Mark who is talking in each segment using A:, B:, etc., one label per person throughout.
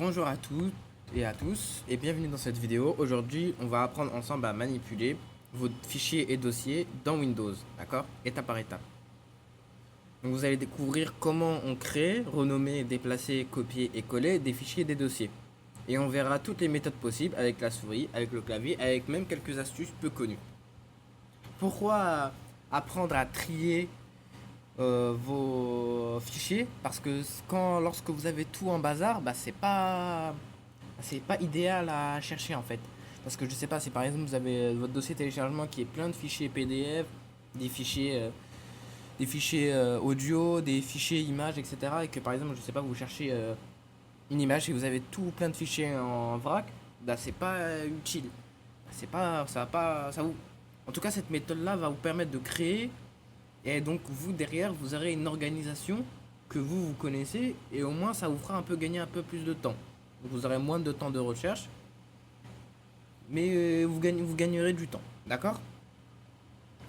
A: Bonjour à toutes et à tous et bienvenue dans cette vidéo. Aujourd'hui, on va apprendre ensemble à manipuler vos fichiers et dossiers dans Windows, d'accord? Étape par étape. Donc vous allez découvrir comment on crée, renommer, déplacer, copier et coller des fichiers et des dossiers. Et on verra toutes les méthodes possibles avec la souris, avec le clavier, avec même quelques astuces peu connues. Pourquoi apprendre à trier vos fichiers? Parce que lorsque vous avez tout en bazar, c'est pas idéal à chercher en fait. Parce que je sais pas, si par exemple vous avez votre dossier téléchargement qui est plein de fichiers PDF, des fichiers audio, des fichiers images, etc. Et que par exemple, je sais pas, vous cherchez une image et vous avez tout plein de fichiers en vrac, bah c'est pas utile. C'est pas, ça va pas, ça vous. En tout cas, cette méthode-là va vous permettre de créer et donc vous derrière, vous aurez une organisation que vous connaissez et au moins ça vous fera un peu gagner un peu plus de temps. Donc vous aurez moins de temps de recherche, mais vous gagnerez du temps. D'accord?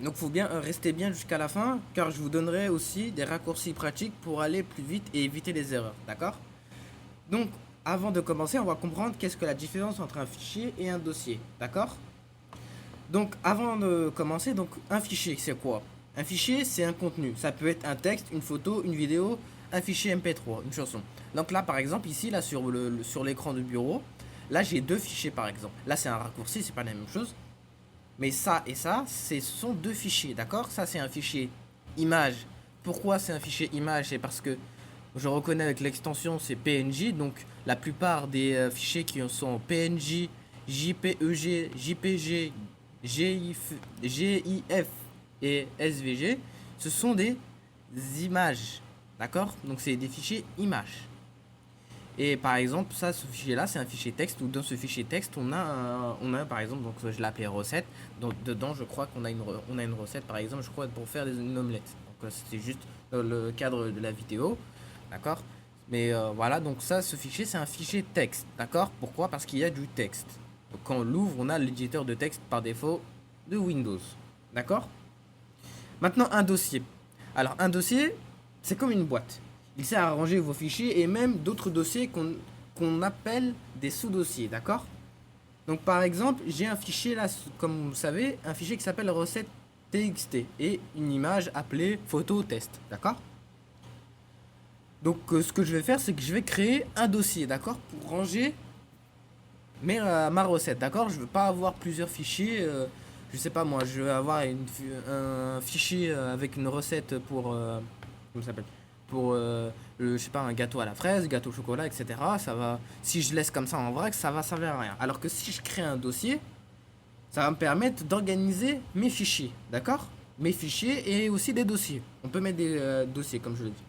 A: Donc faut bien rester bien jusqu'à la fin, car je vous donnerai aussi des raccourcis pratiques pour aller plus vite et éviter les erreurs. D'accord? Donc avant de commencer, on va comprendre qu'est-ce que la différence entre un fichier et un dossier. D'accord? Donc avant de commencer, donc un fichier c'est quoi? Un fichier c'est un contenu. Ça peut être un texte, une photo, une vidéo, un fichier MP3, une chanson. Donc là par exemple ici là sur l'écran de bureau, là j'ai deux fichiers par exemple. Là c'est un raccourci, c'est pas la même chose. Mais ça et ça, ce sont deux fichiers, d'accord? Ça c'est un fichier image. Pourquoi c'est un fichier image? C'est parce que je reconnais avec l'extension c'est PNG. Donc la plupart des fichiers qui sont PNG, JPEG, JPG, GIF et SVG, ce sont des images, d'accord? Donc c'est des fichiers images. Et par exemple, ça, ce fichier-là, c'est un fichier texte où dans ce fichier texte, on a par exemple, donc je l'appelais recette. Donc dedans, je crois qu'on a on a une recette, par exemple, je crois pour faire une omelette. Donc c'est juste dans le cadre de la vidéo, d'accord? Mais voilà, donc ça, ce fichier, c'est un fichier texte, d'accord? Pourquoi? Parce qu'il y a du texte. Donc quand on l'ouvre, on a l'éditeur de texte par défaut de Windows, d'accord? Maintenant, un dossier. Alors, un dossier, c'est comme une boîte. Il sert à ranger vos fichiers et même d'autres dossiers qu'on appelle des sous-dossiers, d'accord? Donc, par exemple, j'ai un fichier là, comme vous savez, un fichier qui s'appelle recette txt et une image appelée photo test, d'accord? Donc, ce que je vais faire, c'est que je vais créer un dossier, d'accord? Pour ranger ma recette, d'accord? Je veux pas avoir plusieurs fichiers. Je sais pas moi, je veux avoir un fichier avec une recette pour comment ça s'appelle? Pour je sais pas, un gâteau à la fraise, gâteau au chocolat, etc. Ça va, si je laisse comme ça en vrac, ça va servir à rien. Alors que si je crée un dossier, ça va me permettre d'organiser mes fichiers, d'accord? Mes fichiers et aussi des dossiers. On peut mettre des dossiers, comme je le dis.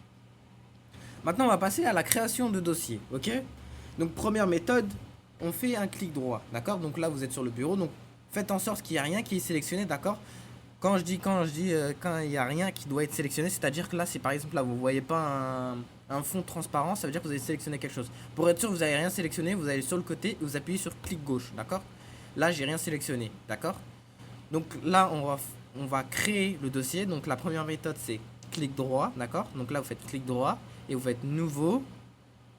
A: Maintenant, on va passer à la création de dossiers, ok? Donc, première méthode, on fait un clic droit, d'accord? Donc là, vous êtes sur le bureau, donc faites en sorte qu'il n'y a rien qui est sélectionné, d'accord? Quand il n'y a rien qui doit être sélectionné, c'est-à-dire que là, c'est par exemple là, vous voyez pas un fond transparent, ça veut dire que vous avez sélectionné quelque chose. Pour être sûr que vous n'avez rien sélectionné, vous allez sur le côté et vous appuyez sur clic gauche, d'accord? Là, j'ai rien sélectionné, d'accord? Donc là, on va créer le dossier. Donc la première méthode, c'est clic droit, d'accord? Donc là, vous faites clic droit et vous faites nouveau.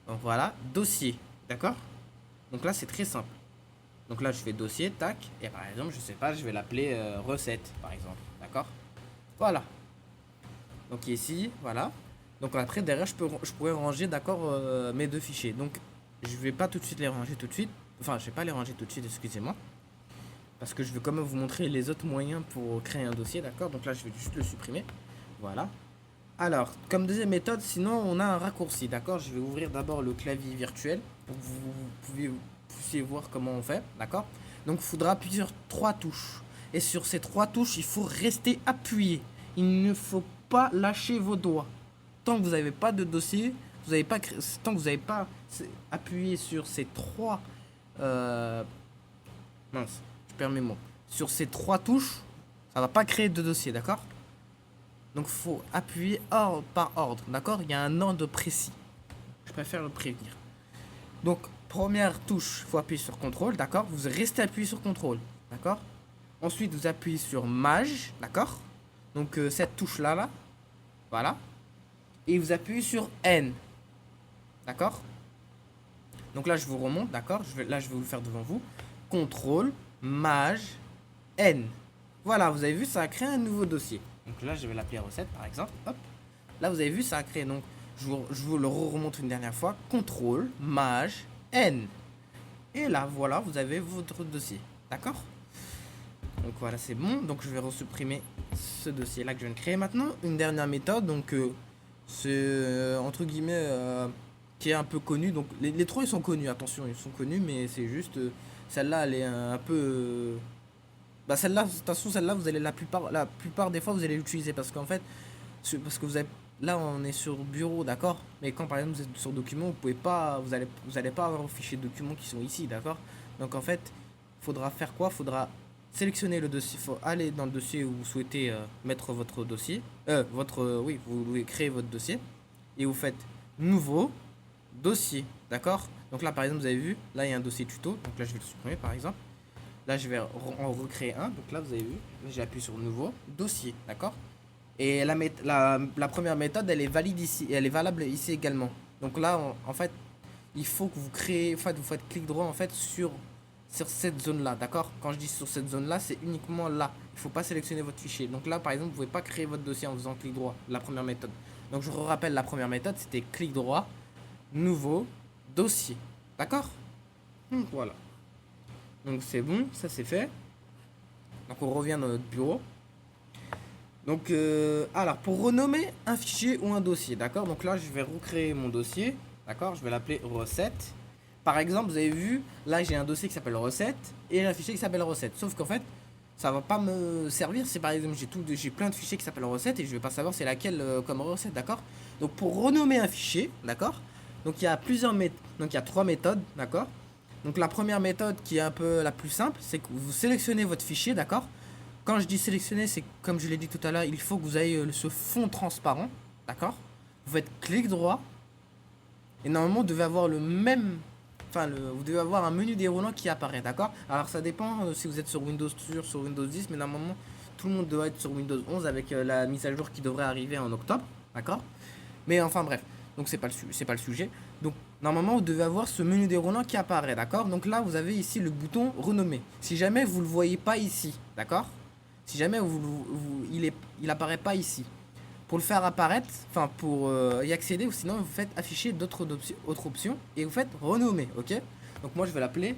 A: Donc voilà, dossier, d'accord? Donc là, c'est très simple. Donc là, je fais dossier, tac, et par exemple, je sais pas, je vais l'appeler recette, par exemple, d'accord? Voilà. Donc ici, voilà. Donc après, derrière, je pourrais ranger, d'accord, mes deux fichiers. Donc, je vais pas tout de suite les ranger tout de suite. Enfin, je vais pas les ranger tout de suite, excusez-moi. Parce que je vais quand même vous montrer les autres moyens pour créer un dossier, d'accord? Donc là, je vais juste le supprimer. Voilà. Alors, comme deuxième méthode, sinon, on a un raccourci, d'accord? Je vais ouvrir d'abord le clavier virtuel pour que vous puissiez voir comment on fait, d'accord? Donc, il faudra appuyer sur trois touches. Et sur ces trois touches, il faut rester appuyé. Il ne faut pas lâcher vos doigts. Tant que vous n'avez pas de dossier, tant que vous n'avez pas appuyé sur ces trois... mince, je perds mes mots. Sur ces trois touches, ça va pas créer de dossier, d'accord? Donc il faut appuyer ordre par ordre, d'accord? Il y a un ordre précis. Je préfère le prévenir. Donc première touche, il faut appuyer sur contrôle, d'accord? Vous restez appuyé sur contrôle, d'accord? Ensuite vous appuyez sur maj, d'accord? Donc cette touche là, voilà. Et vous appuyez sur N, d'accord? Donc là, je vous remonte, d'accord? Là, je vais vous le faire devant vous. CTRL, Maj, N. Voilà, vous avez vu, ça a créé un nouveau dossier. Donc là, je vais l'appeler recette, par exemple. Hop. Là, vous avez vu, ça a créé. Donc, je vous le remonte une dernière fois. CTRL, Maj, N. Et là, voilà, vous avez votre dossier. D'accord? Donc voilà, c'est bon. Donc je vais resupprimer ce dossier-là que je viens de créer maintenant. Une dernière méthode, donc c'est entre guillemets qui est un peu connue. Donc les trois ils sont connus, attention, ils sont connus, mais c'est juste celle-là, elle est un peu. Bah celle-là, de toute façon, celle-là, vous allez la plupart des fois vous allez l'utiliser parce qu'en fait, parce que vous avez. Là, on est sur bureau, d'accord? Mais quand par exemple vous êtes sur document, vous pouvez pas, vous allez pas avoir vos fichiers de documents qui sont ici, d'accord? Donc en fait, faudra faire quoi? Faudra sélectionner le dossier. Il faut aller dans le dossier où vous souhaitez mettre votre dossier. Oui, vous voulez créer votre dossier. Et vous faites nouveau dossier. D'accord? Donc là, par exemple, vous avez vu, là, il y a un dossier tuto. Donc là, je vais le supprimer, par exemple. Là, je vais en recréer un. Donc là, vous avez vu, j'ai appuyé sur nouveau dossier. D'accord? Et la première méthode, elle est valide ici. Et elle est valable ici également. Donc là, en fait, il faut que vous créez, en fait, vous faites clic droit en fait sur cette zone là, d'accord? Quand je dis sur cette zone là, c'est uniquement là. Il ne faut pas sélectionner votre fichier. Donc là, par exemple, vous ne pouvez pas créer votre dossier en faisant clic droit, la première méthode. Donc je vous rappelle, la première méthode, c'était clic droit, nouveau, dossier. D'accord? Donc voilà. Donc c'est bon, ça c'est fait. Donc on revient dans notre bureau. Donc, alors, pour renommer un fichier ou un dossier, d'accord? Donc là, je vais recréer mon dossier, d'accord? Je vais l'appeler recette. Par exemple, vous avez vu, là, j'ai un dossier qui s'appelle recette et un fichier qui s'appelle recette. Sauf qu'en fait, ça va pas me servir si par exemple j'ai plein de fichiers qui s'appellent recette et je vais pas savoir c'est laquelle comme recette, d'accord? Donc, pour renommer un fichier, d'accord? Donc, il y a donc il y a trois méthodes, d'accord? Donc, la première méthode qui est un peu la plus simple, c'est que vous sélectionnez votre fichier, d'accord? Quand je dis sélectionner, c'est comme je l'ai dit tout à l'heure, il faut que vous ayez ce fond transparent, d'accord? Vous faites clic droit et normalement vous devez avoir le même, enfin vous devez avoir un menu déroulant qui apparaît, d'accord? Alors ça dépend si vous êtes sur Windows sur Windows 10, mais normalement tout le monde doit être sur Windows 11 avec la mise à jour qui devrait arriver en octobre, d'accord? Mais enfin bref, donc c'est pas le sujet. Donc normalement vous devez avoir ce menu déroulant qui apparaît, d'accord? Donc là vous avez ici le bouton renommer. Si jamais vous le voyez pas ici, d'accord? Si jamais il apparaît pas ici. Pour le faire apparaître, enfin pour y accéder, ou sinon vous faites afficher autres options et vous faites renommer, ok? Donc moi je vais l'appeler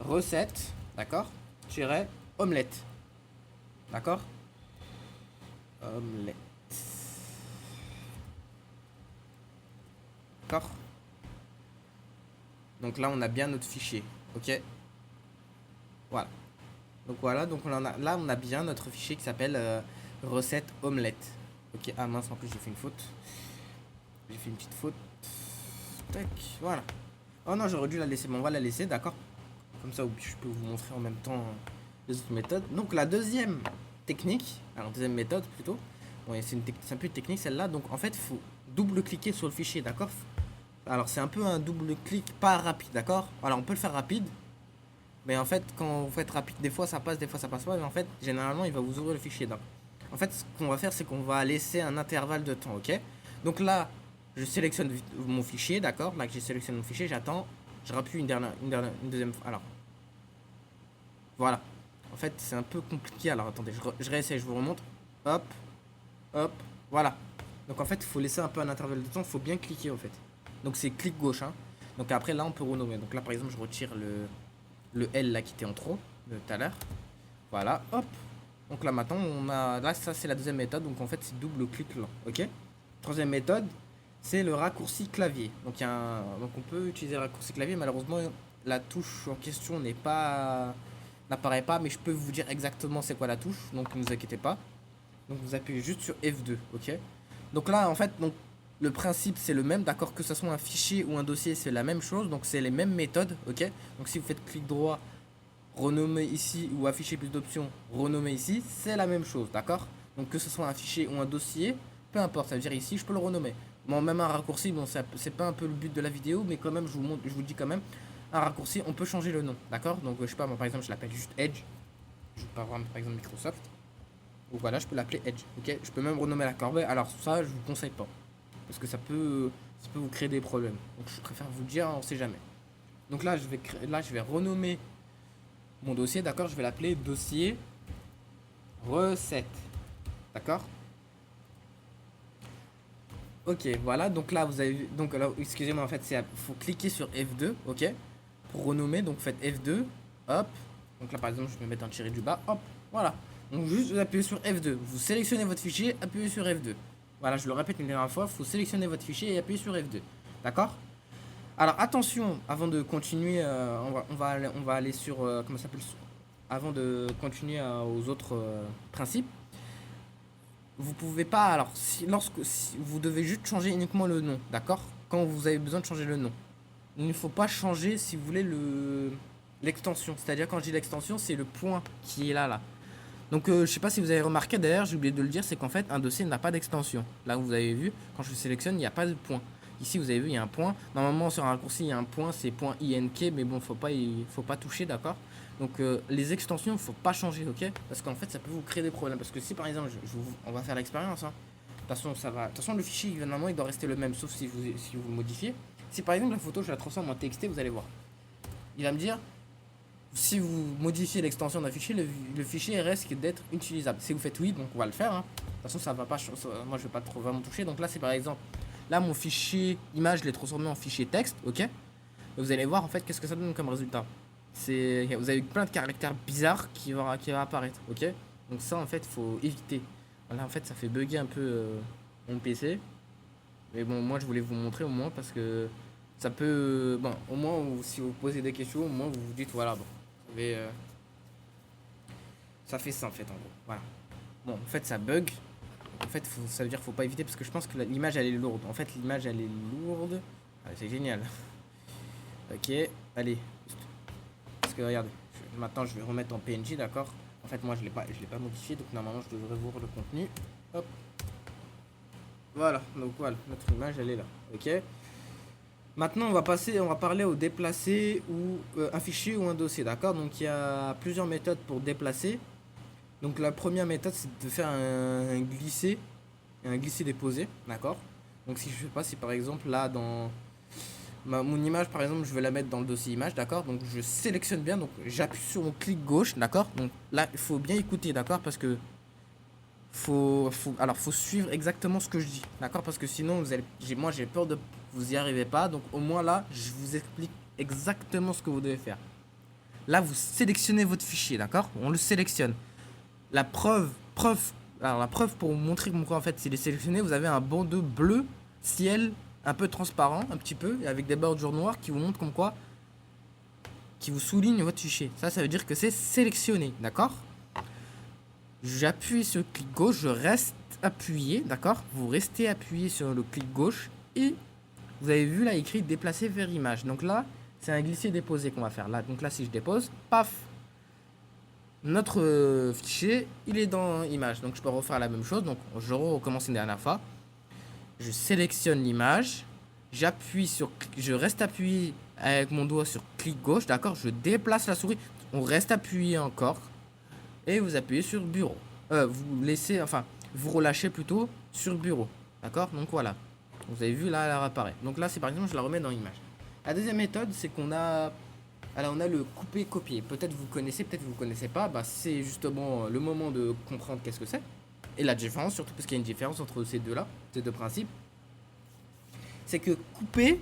A: recette, d'accord? Tiret omelette, d'accord? Omelette, d'accord? Donc là on a bien notre fichier, ok? Voilà. Donc voilà, donc là on a bien notre fichier qui s'appelle recette omelette. Ok, ah mince, en plus j'ai fait une faute. J'ai fait une petite faute. Tac, voilà. Oh non, j'aurais dû la laisser, mais on va la laisser, d'accord? Comme ça, je peux vous montrer en même temps les autres méthodes. Donc la deuxième technique, alors deuxième méthode plutôt. Bon, c'est un peu une technique celle-là. Donc en fait, il faut double-cliquer sur le fichier, d'accord? Alors c'est un peu un double-clic pas rapide, d'accord? Alors on peut le faire rapide. Mais en fait, quand vous faites rapide, des fois ça passe, des fois ça passe pas. Mais en fait, généralement, il va vous ouvrir le fichier. Donc, en fait, ce qu'on va faire, c'est qu'on va laisser un intervalle de temps, ok? Donc là, je sélectionne mon fichier, d'accord? Là que j'ai sélectionné mon fichier, j'attends. Je rappuie une deuxième fois. Alors, voilà. En fait, c'est un peu compliqué. Alors, attendez, je réessaye, je vous remonte. Hop, hop, voilà. Donc en fait, il faut laisser un peu un intervalle de temps. Il faut bien cliquer, en fait. Donc c'est clic gauche, hein. Donc après, là, on peut renommer. Donc là, par exemple, je retire le L là qui était en trop de tout à l'heure. Voilà, hop. Donc là maintenant on a. Là ça c'est la deuxième méthode, donc en fait c'est double clic là. Ok. Troisième méthode, c'est le raccourci clavier. Donc, donc on peut utiliser le raccourci clavier, malheureusement la touche en question n'apparaît pas, mais je peux vous dire exactement c'est quoi la touche, donc ne vous inquiétez pas. Donc vous appuyez juste sur F2, ok. Donc là en fait donc le principe c'est le même, d'accord, que ce soit un fichier ou un dossier c'est la même chose, donc c'est les mêmes méthodes, ok. Donc si vous faites clic droit, renommer ici ou afficher plus d'options, renommer ici, c'est la même chose, d'accord. Donc que ce soit un fichier ou un dossier, peu importe, ça veut dire ici je peux le renommer. Bon, même un raccourci, bon c'est pas un peu le but de la vidéo, mais quand même je vous dis quand même, un raccourci on peut changer le nom, d'accord. Donc je sais pas, moi par exemple je l'appelle juste Edge, je vais pas voir par exemple Microsoft. Donc voilà, je peux l'appeler Edge, ok. Je peux même renommer la corbeille, alors ça je vous conseille pas parce que ça peut vous créer des problèmes. Donc je préfère vous dire, on sait jamais. Donc là, là, je vais renommer mon dossier, d'accord? Je vais l'appeler dossier recette, d'accord? Ok, voilà, donc là, vous avez vu, donc là, excusez-moi, en fait, faut cliquer sur F2, ok? Pour renommer, donc faites F2, hop. Donc là, par exemple, je vais mettre un tiré du bas, hop, voilà. Donc juste, vous appuyez sur F2, vous sélectionnez votre fichier, appuyez sur F2. Voilà, je le répète une dernière fois, il faut sélectionner votre fichier et appuyer sur F2, d'accord? Alors attention, avant de continuer, on va aller sur, comment ça s'appelle, avant de continuer aux autres principes, vous pouvez pas, alors si vous devez juste changer uniquement le nom, d'accord? Quand vous avez besoin de changer le nom. Il ne faut pas changer, si vous voulez, l'extension. C'est-à-dire quand je dis l'extension, c'est le point qui est là. Donc je sais pas si vous avez remarqué, d'ailleurs j'ai oublié de le dire, c'est qu'en fait un dossier n'a pas d'extension. Là où vous avez vu, quand je sélectionne, il n'y a pas de point. Ici vous avez vu, il y a un point. Normalement sur un raccourci, il y a un point, c'est point .ink, mais bon, faut pas toucher, d'accord? Donc les extensions, il ne faut pas changer, ok? Parce qu'en fait ça peut vous créer des problèmes. Parce que si par exemple, on va faire l'expérience, hein. De toute façon, le fichier, évidemment, il doit rester le même, sauf si vous le modifiez. Si par exemple la photo, je la transforme en TXT, vous allez voir. Il va me dire, si vous modifiez l'extension d'un fichier, le fichier risque d'être utilisable. Si vous faites oui, donc on va le faire, hein. De toute façon, ça va pas, moi je vais pas trop vraiment toucher. Donc là, c'est par exemple, là mon fichier image, je l'ai transformé en fichier texte, ok? Et vous allez voir en fait qu'est-ce que ça donne comme résultat. Vous avez plein de caractères bizarres qui va apparaître, ok? Donc ça en fait, faut éviter. Là en fait, ça fait bugger un peu mon PC. Mais bon, moi je voulais vous montrer au moins parce que ça peut. Bon, au moins, si vous posez des questions, au moins vous vous dites voilà, bon, vous savez, ça fait ça en fait en gros. Voilà. Bon, en fait, ça bug. En fait, ça veut dire qu'il faut pas éviter parce que je pense que l'image elle est lourde. En fait, l'image elle est lourde. Ah, c'est génial. Ok, allez. Parce que regardez, maintenant je vais remettre en PNG, d'accord? En fait, moi je l'ai pas modifié, donc normalement je devrais voir le contenu. Hop. Voilà, donc voilà, notre image elle est là. Ok. Maintenant, on va parler au déplacer ou un fichier ou un dossier, d'accord? Donc il y a plusieurs méthodes pour déplacer. Donc la première méthode, c'est de faire un glisser-déposer, d'accord? Donc si je sais pas, si par exemple là dans mon image, par exemple, je vais la mettre dans le dossier image, d'accord? Donc je sélectionne bien, donc j'appuie sur mon clic gauche, d'accord? Donc là, il faut bien écouter, d'accord? Parce que faut suivre exactement ce que je dis, d'accord? Parce que sinon, moi j'ai peur de vous y arrivez pas. Donc au moins là, je vous explique exactement ce que vous devez faire. Là, vous sélectionnez votre fichier, d'accord? On le sélectionne. La preuve pour vous montrer pourquoi en fait s'il est sélectionné, vous avez un bandeau bleu ciel un peu transparent, un petit peu, avec des bordures noires qui vous montrent comme quoi, qui vous souligne votre fichier. Ça veut dire que c'est sélectionné, d'accord? J'appuie sur le clic gauche, je reste appuyé, d'accord? Vous restez appuyé sur le clic gauche et vous avez vu là écrit déplacer vers image. Donc là, c'est un glisser-déposer qu'on va faire. Là, donc là, si je dépose, paf, notre fichier, il est dans image. Donc je peux refaire la même chose. Donc je recommence une dernière fois. Je sélectionne l'image, je reste appuyé avec mon doigt sur clic gauche, d'accord? Je déplace la souris, on reste appuyé encore et vous appuyez sur bureau. Vous relâchez plutôt sur bureau, d'accord? Donc voilà. Vous avez vu là, elle apparaît. Donc là, c'est par exemple, je la remets dans image. La deuxième méthode, c'est qu'on a, alors on a le couper-copier. Peut-être vous connaissez, peut-être vous connaissez pas. Bah, c'est justement le moment de comprendre qu'est-ce que c'est et la différence, surtout parce qu'il y a une différence entre ces deux-là, ces deux principes. C'est que couper,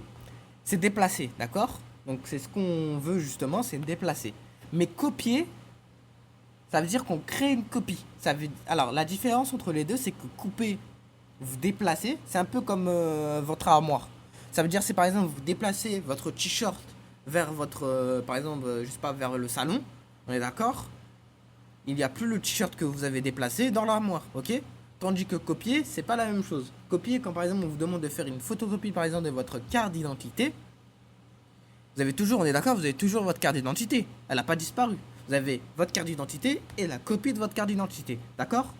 A: c'est déplacer, d'accord? Donc c'est ce qu'on veut justement, c'est déplacer. Mais copier, ça veut dire qu'on crée une copie. Alors la différence entre les deux, c'est que couper, vous déplacez, c'est un peu comme votre armoire. Ça veut dire c'est par exemple vous déplacez votre t-shirt vers votre, par exemple, je sais pas, vers le salon, on est d'accord? Il n'y a plus le t-shirt que vous avez déplacé dans l'armoire, ok? Tandis que copier, c'est pas la même chose. Copier, quand par exemple on vous demande de faire une photocopie par exemple de votre carte d'identité, vous avez toujours, on est d'accord, vous avez toujours votre carte d'identité. Elle n'a pas disparu. Vous avez votre carte d'identité et la copie de votre carte d'identité, d'accord?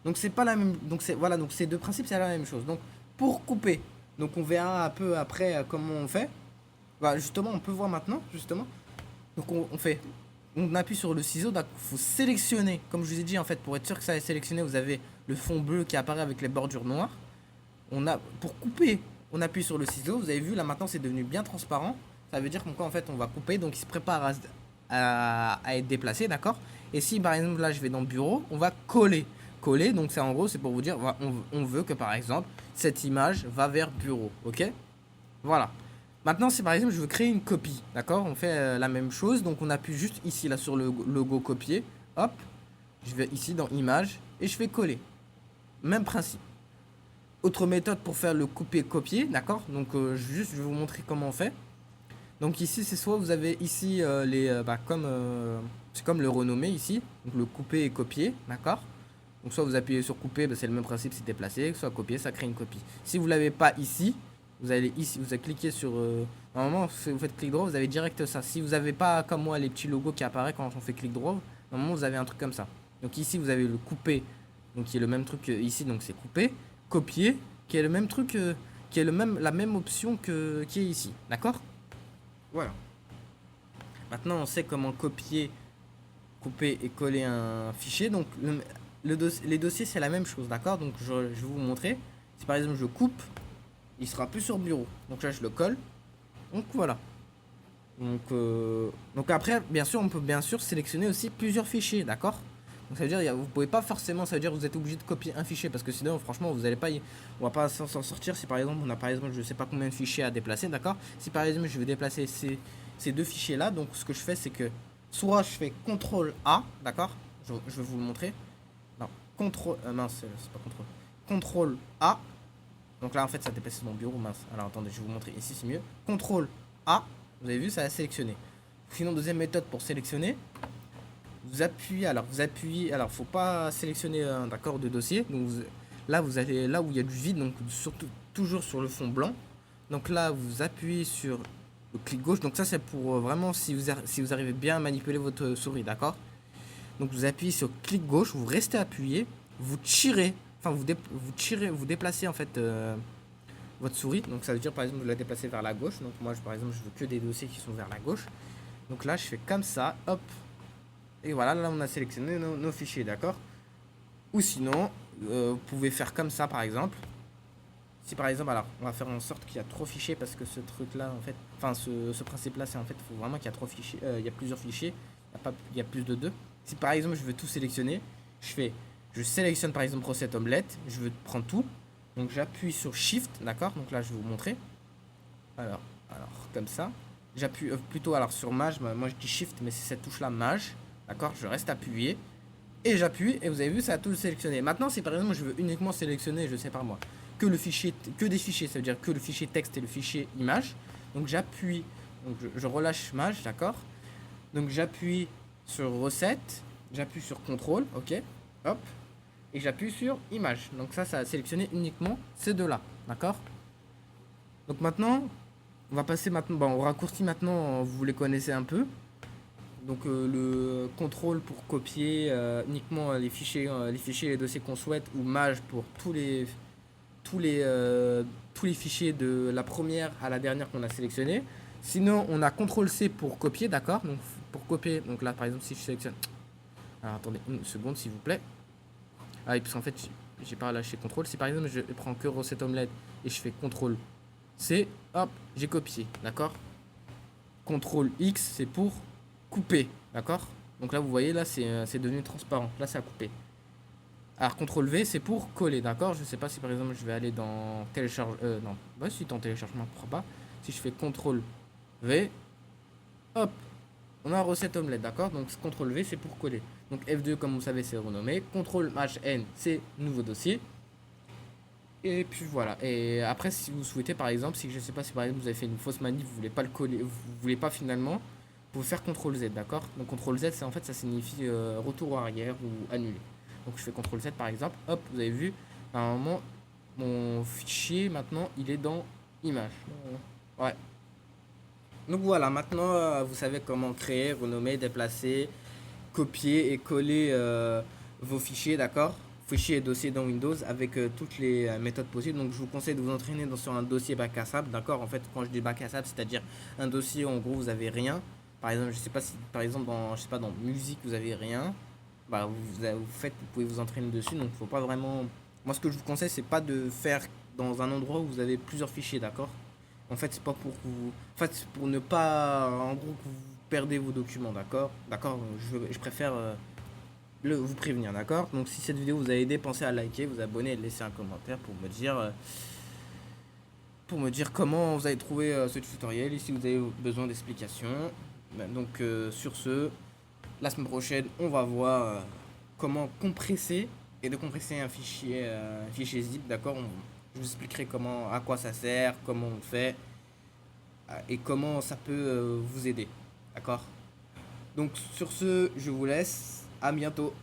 A: Donc c'est pas la même. Donc c'est voilà, donc ces deux principes c'est la même chose. Donc pour couper, donc on verra un peu après comment on fait. Bah, justement, on peut voir maintenant, justement. Donc on appuie sur le ciseau, il faut sélectionner, comme je vous ai dit en fait, pour être sûr que ça est sélectionné, vous avez le fond bleu qui apparaît avec les bordures noires. Pour couper, on appuie sur le ciseau, vous avez vu là maintenant c'est devenu bien transparent. ça veut dire qu'en en fait on va couper, donc il se prépare à être déplacé, d'accord. Et si par exemple là je vais dans bureau, on va coller. Coller, donc c'est en gros, c'est pour vous dire, on veut que par exemple cette image va vers bureau, ok. Voilà. Maintenant, si par exemple je veux créer une copie, d'accord, on fait la même chose, donc on appuie juste ici là sur le logo copier, hop, je vais ici dans image et je fais coller. Même principe. Autre méthode pour faire le couper-copier, d'accord, donc juste je vais vous montrer comment on fait. Donc ici c'est soit vous avez ici c'est comme le renommé ici, donc le couper et copier, d'accord. Donc soit vous appuyez sur couper, bah, c'est le même principe, c'est déplacer, soit copier, ça crée une copie. Si vous l'avez pas ici, vous allez ici, vous allez cliquer sur normalement si vous faites clic droit, vous avez direct ça. Si vous n'avez pas comme moi les petits logos qui apparaissent quand on fait clic droit, normalement vous avez un truc comme ça. Donc ici vous avez le couper, donc qui est le même truc que ici, donc c'est couper, copier, qui est le même truc, qui est la même option qui est ici, d'accord. Voilà. Maintenant, on sait comment copier, couper et coller un fichier. Donc, les dossiers, c'est la même chose, d'accord. Donc, je vais vous montrer. Si par exemple, je coupe, il sera plus sur bureau. Donc là, je le colle. Donc, voilà. Donc après, bien sûr, on peut bien sûr sélectionner aussi plusieurs fichiers, d'accord. Donc ça veut dire, vous pouvez pas forcément, ça veut dire que vous êtes obligé de copier un fichier parce que sinon, franchement, vous allez pas, on va pas s'en sortir. Si par exemple, on a par exemple, je sais pas combien de fichiers à déplacer, d'accord. Si par exemple, je veux déplacer ces deux fichiers là, donc ce que je fais, c'est que soit je fais CTRL A, d'accord. Je vais vous le montrer. Non, CTRL, mince, c'est pas CTRL. CTRL A. Donc là, en fait, ça déplace mon bureau, mince. Alors attendez, je vais vous montrer ici, c'est mieux. CTRL A. Vous avez vu, ça a sélectionné. Sinon, deuxième méthode pour sélectionner, vous appuyez, alors faut pas sélectionner un accord de dossier. Donc là, vous allez là où il y a du vide, donc surtout toujours sur le fond blanc. Donc là, vous appuyez sur le clic gauche. Donc ça, c'est pour vraiment si vous arrivez bien à manipuler votre souris, d'accord. Donc vous appuyez sur clic gauche, vous restez appuyé, vous tirez, enfin vous déplacez en fait votre souris. Donc ça veut dire par exemple vous la déplacez vers la gauche. Donc moi par exemple je veux que des dossiers qui sont vers la gauche. Donc là je fais comme ça, hop. Et voilà, là on a sélectionné nos fichiers, d'accord. Ou sinon, vous pouvez faire comme ça par exemple. Si par exemple, alors on va faire en sorte qu'il y a trop fichiers parce que ce truc là en fait, enfin ce principe là c'est en fait, il faut vraiment qu'il y a trop fichiers, il y a plusieurs fichiers, il y a plus de deux. Si par exemple je veux tout sélectionner, je sélectionne par exemple recette omelette, je veux prendre tout. Donc j'appuie sur Shift, d'accord. Donc là je vais vous montrer. Alors comme ça. J'appuie plutôt alors sur Maj, moi je dis Shift, mais c'est cette touche là Maj, d'accord. Je reste appuyé et j'appuie et vous avez vu ça a tout sélectionné. Maintenant si par exemple je veux uniquement sélectionner, je sais pas moi, que le fichier, que des fichiers, ça veut dire que le fichier texte et le fichier image. Donc j'appuie, donc je relâche Maj, d'accord. Donc j'appuie sur recette, j'appuie sur contrôle, ok, hop, et j'appuie sur image. Donc ça a sélectionné uniquement ces deux là, d'accord. Donc maintenant on va passer maintenant, bon, on raccourcit maintenant, vous les connaissez un peu. Donc le contrôle pour copier uniquement les fichiers, les dossiers qu'on souhaite, ou maj pour tous les fichiers de la première à la dernière qu'on a sélectionné. Sinon on a CTRL C pour copier, d'accord. Donc pour copier, donc là par exemple si je sélectionne, alors attendez une seconde s'il vous plaît. Ah oui, parce qu'en fait j'ai pas lâché CTRL. Si par exemple je prends que recette omelette et je fais CTRL C, hop, j'ai copié, d'accord. CTRL X c'est pour couper, d'accord. Donc là vous voyez, là c'est devenu transparent, là ça a coupé. Alors CTRL V c'est pour coller, d'accord. Je sais pas si par exemple je vais aller dans télécharge, non, bah si dans téléchargement, pourquoi pas. Si je fais CTRL V, hop, on a recette omelette, d'accord. Donc CTRL V c'est pour coller. Donc F2 comme vous savez c'est renommé, CTRL N c'est nouveau dossier. Et puis voilà. Et après si vous souhaitez par exemple, si je sais pas si par exemple vous avez fait une fausse manip, vous voulez pas le coller, vous voulez pas finalement, vous pouvez faire CTRL Z, d'accord. Donc CTRL Z c'est en fait ça signifie retour ou arrière ou annuler. Donc je fais CTRL Z par exemple, hop, vous avez vu, à un moment, mon fichier maintenant il est dans image. Ouais. Donc voilà, maintenant vous savez comment créer, renommer, déplacer, copier et coller vos fichiers, d'accord. Fichiers et dossiers dans Windows avec toutes les méthodes possibles. Donc je vous conseille de vous entraîner sur un dossier bac à sable, d'accord. En fait, quand je dis bac à sable, c'est-à-dire un dossier où en gros vous avez rien. Par exemple, je sais pas si par exemple dans, je sais pas, dans musique vous avez rien. Bah vous pouvez vous entraîner dessus. Donc faut pas vraiment. Moi ce que je vous conseille c'est pas de faire dans un endroit où vous avez plusieurs fichiers, d'accord. En fait, c'est pas pour que vous. En fait, c'est pour ne pas. En gros, que vous perdez vos documents, d'accord? D'accord, je préfère vous prévenir, d'accord? Donc, si cette vidéo vous a aidé, pensez à liker, vous abonner et laisser un commentaire pour me dire comment vous avez trouvé ce tutoriel et si vous avez besoin d'explications. Donc, sur ce, la semaine prochaine, on va voir comment compresser et décompresser un fichier zip, d'accord? Je vous expliquerai comment, à quoi ça sert, comment on le fait et comment ça peut vous aider, d'accord? Donc sur ce, je vous laisse, à bientôt.